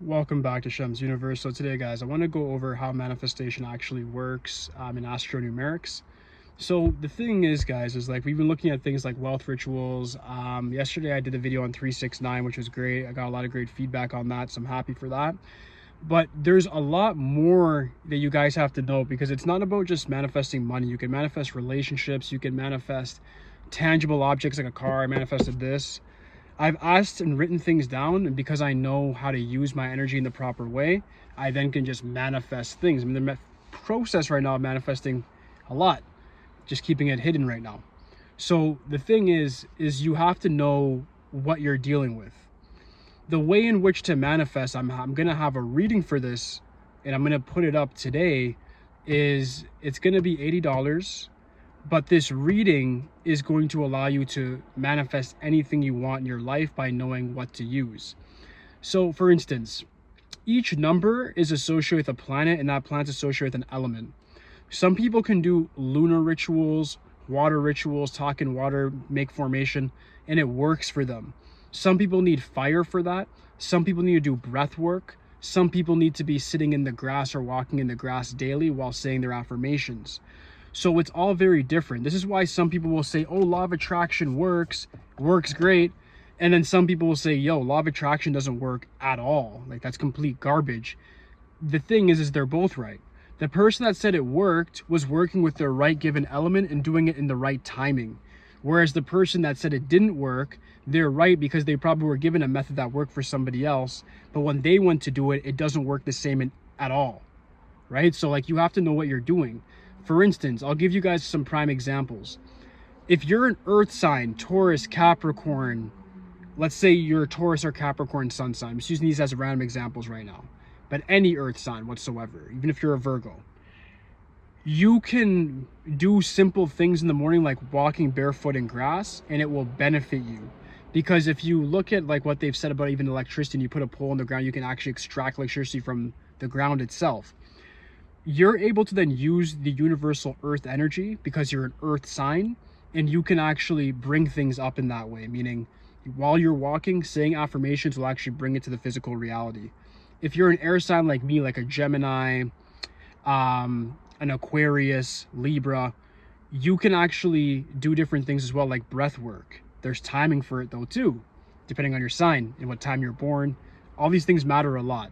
Welcome back to Shem's Universe. So today, guys, I want to go over how manifestation actually works in AstroNumerics. So the thing is, guys, is like we've been looking at things like wealth rituals. Yesterday I did a video on 369, which was great. I got a lot of great feedback on that, so I'm happy for that. But there's a lot more that you guys have to know, because it's not about just manifesting money. You can manifest relationships, you can manifest tangible objects like a car. I manifested this. I've asked and written things down, and because I know how to use my energy in the proper way, I then can just manifest things. I'm in the process right now of manifesting a lot, just keeping it hidden right now. So the thing is you have to know what you're dealing with. The way in which to manifest, I'm gonna have a reading for this, and I'm gonna put it up today. It's gonna be $80. But this reading is going to allow you to manifest anything you want in your life by knowing what to use. So for instance, each number is associated with a planet, and that planet's associated with an element. Some people can do lunar rituals, water rituals, talk in water, make formation, and it works for them. Some people need fire for that. Some people need to do breath work. Some people need to be sitting in the grass or walking in the grass daily while saying their affirmations. So it's all very different. This is why some people will say, oh, law of attraction works great. And then some people will say, yo, law of attraction doesn't work at all. Like, that's complete garbage. The thing is they're both right. The person that said it worked was working with their right given element and doing it in the right timing. Whereas the person that said it didn't work, they're right because they probably were given a method that worked for somebody else. But when they went to do it, it doesn't work the same at all, right? So like, you have to know what you're doing. For instance, I'll give you guys some prime examples. If you're an earth sign, Taurus, Capricorn, let's say you're a Taurus or Capricorn sun sign. I'm just using these as random examples right now. But any earth sign whatsoever, even if you're a Virgo, you can do simple things in the morning like walking barefoot in grass, and it will benefit you. Because if you look at like what they've said about even electricity, and you put a pole in the ground, you can actually extract electricity from the ground itself. You're able to then use the universal earth energy because you're an earth sign, and you can actually bring things up in that way, meaning while you're walking, saying affirmations will actually bring it to the physical reality. If you're an air sign like me, like a Gemini, an Aquarius, Libra, you can actually do different things as well, like breath work. There's timing for it though too, depending on your sign and what time you're born. All these things matter a lot.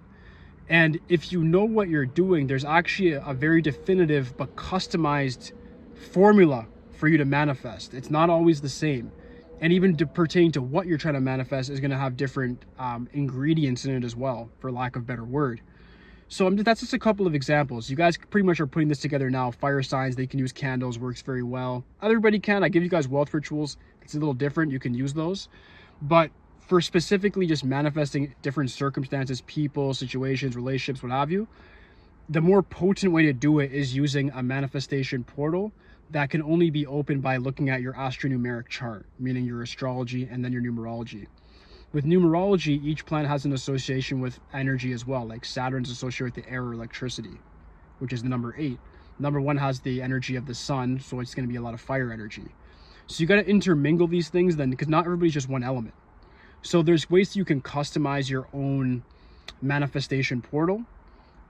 And if you know what you're doing, there's actually a very definitive but customized formula for you to manifest. It's not always the same. And even to pertain to what you're trying to manifest is going to have different ingredients in it as well, for lack of a better word. So that's just a couple of examples. You guys pretty much are putting this together now. Fire signs, they can use candles, works very well. Everybody can. I give you guys wealth rituals. It's a little different. You can use those. But for specifically just manifesting different circumstances, people, situations, relationships, what have you, the more potent way to do it is using a manifestation portal that can only be opened by looking at your AstroNumeric chart, meaning your astrology and then your numerology. With numerology, each planet has an association with energy as well, like Saturn's associated with the air or electricity, which is the number 8. Number 1 has the energy of the sun, so it's going to be a lot of fire energy. So you got to intermingle these things then, because not everybody's just one element. So there's ways you can customize your own manifestation portal,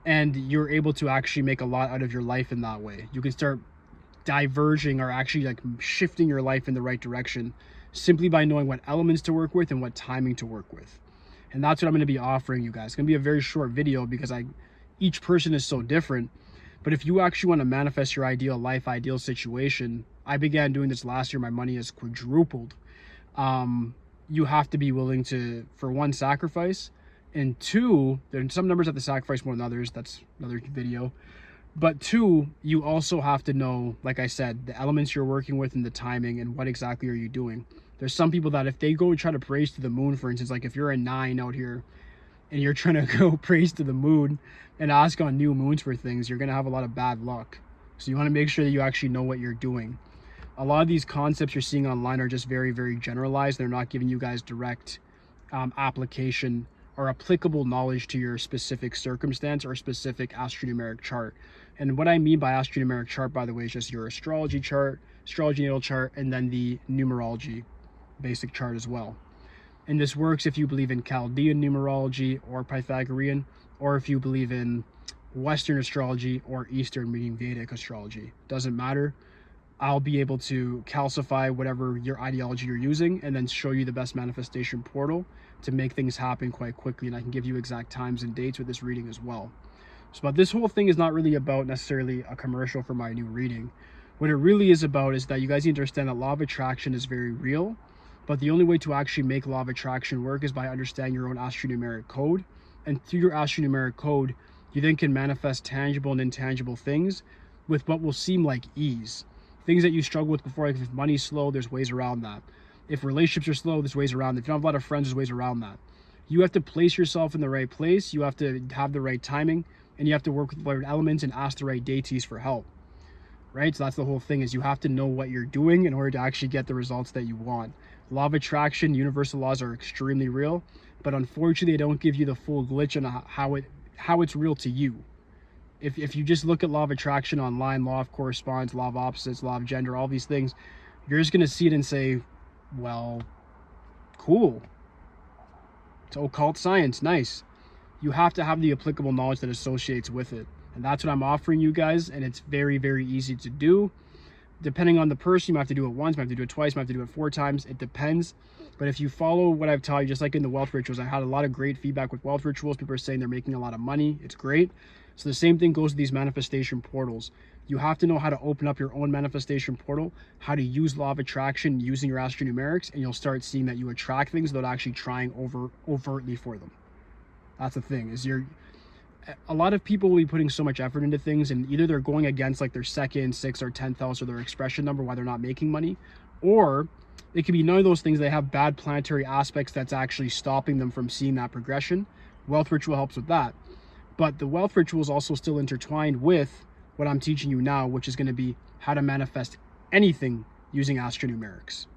and you're able to actually make a lot out of your life in that way. You can start diverging or actually like shifting your life in the right direction simply by knowing what elements to work with and what timing to work with. And that's what I'm going to be offering you guys. It's going to be a very short video because each person is so different. But if you actually want to manifest your ideal life, ideal situation, I began doing this last year. My money has quadrupled. You have to be willing to, for one, sacrifice, and two, there's some numbers have to sacrifice more than others. That's another video. But two, you also have to know, like I said, the elements you're working with and the timing and what exactly are you doing. There's some people that if they go and try to praise to the moon, for instance, like if you're a 9 out here and you're trying to go praise to the moon and ask on new moons for things, you're going to have a lot of bad luck. So you want to make sure that you actually know what you're doing. A lot of these concepts you're seeing online are just very, very generalized. They're not giving you guys direct application or applicable knowledge to your specific circumstance or specific astronumeric chart. And what I mean by astronumeric chart, by the way, is just your astrology chart, astrology natal chart, and then the numerology basic chart as well. And this works if you believe in Chaldean numerology or Pythagorean, or if you believe in Western astrology or Eastern, meaning Vedic astrology. Doesn't matter. I'll be able to calcify whatever your ideology you're using and then show you the best manifestation portal to make things happen quite quickly. And I can give you exact times and dates with this reading as well. So, but this whole thing is not really about necessarily a commercial for my new reading. What it really is about is that you guys need to understand that law of attraction is very real, but the only way to actually make law of attraction work is by understanding your own astronumeric code. And through your astronumeric code, you then can manifest tangible and intangible things with what will seem like ease. Things that you struggle with before, like if money's slow, there's ways around that. If relationships are slow, there's ways around that. If you don't have a lot of friends, there's ways around that. You have to place yourself in the right place. You have to have the right timing, and you have to work with the right elements and ask the right deities for help. Right? So that's the whole thing, is you have to know what you're doing in order to actually get the results that you want. Law of attraction, universal laws are extremely real, but unfortunately, they don't give you the full glitch on how it's real to you. If you just look at law of attraction online, law of correspondence, law of opposites, law of gender, all these things, you're just going to see it and say, well, cool. It's occult science, nice. You have to have the applicable knowledge that associates with it. And that's what I'm offering you guys, and it's very, very easy to do. Depending on the person, you might have to do it once, you might have to do it twice, you might have to do it 4 times. It depends. But if you follow what I've taught you, just like in the wealth rituals, I had a lot of great feedback with wealth rituals. People are saying they're making a lot of money. It's great. So the same thing goes with these manifestation portals. You have to know how to open up your own manifestation portal, how to use law of attraction using your astronumerics, and you'll start seeing that you attract things without actually trying overtly for them. That's the thing, is a lot of people will be putting so much effort into things, and either they're going against like their 2nd, 6th, or 10th house or their expression number why they're not making money, or it could be none of those things. They have bad planetary aspects that's actually stopping them from seeing that progression. Wealth ritual helps with that. But the wealth ritual is also still intertwined with what I'm teaching you now, which is going to be how to manifest anything using astronumerics,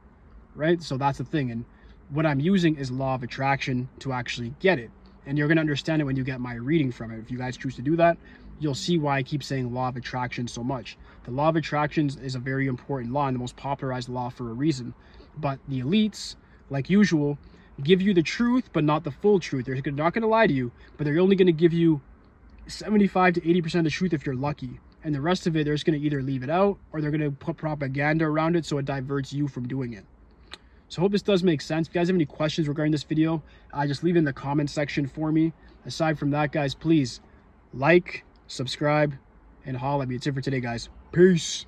right? So that's the thing. And what I'm using is law of attraction to actually get it. And you're going to understand it when you get my reading from it. If you guys choose to do that, you'll see why I keep saying law of attraction so much. The law of attraction is a very important law and the most popularized law for a reason. But the elites, like usual, give you the truth, but not the full truth. They're not going to lie to you, but they're only going to give you 75 to 80% of the truth if you're lucky. And the rest of it, they're just going to either leave it out or they're going to put propaganda around it so it diverts you from doing it. So I hope this does make sense. If you guys have any questions regarding this video, just leave it in the comment section for me. Aside from that, guys, please like, subscribe, and holla at me. It's it for today, guys. Peace.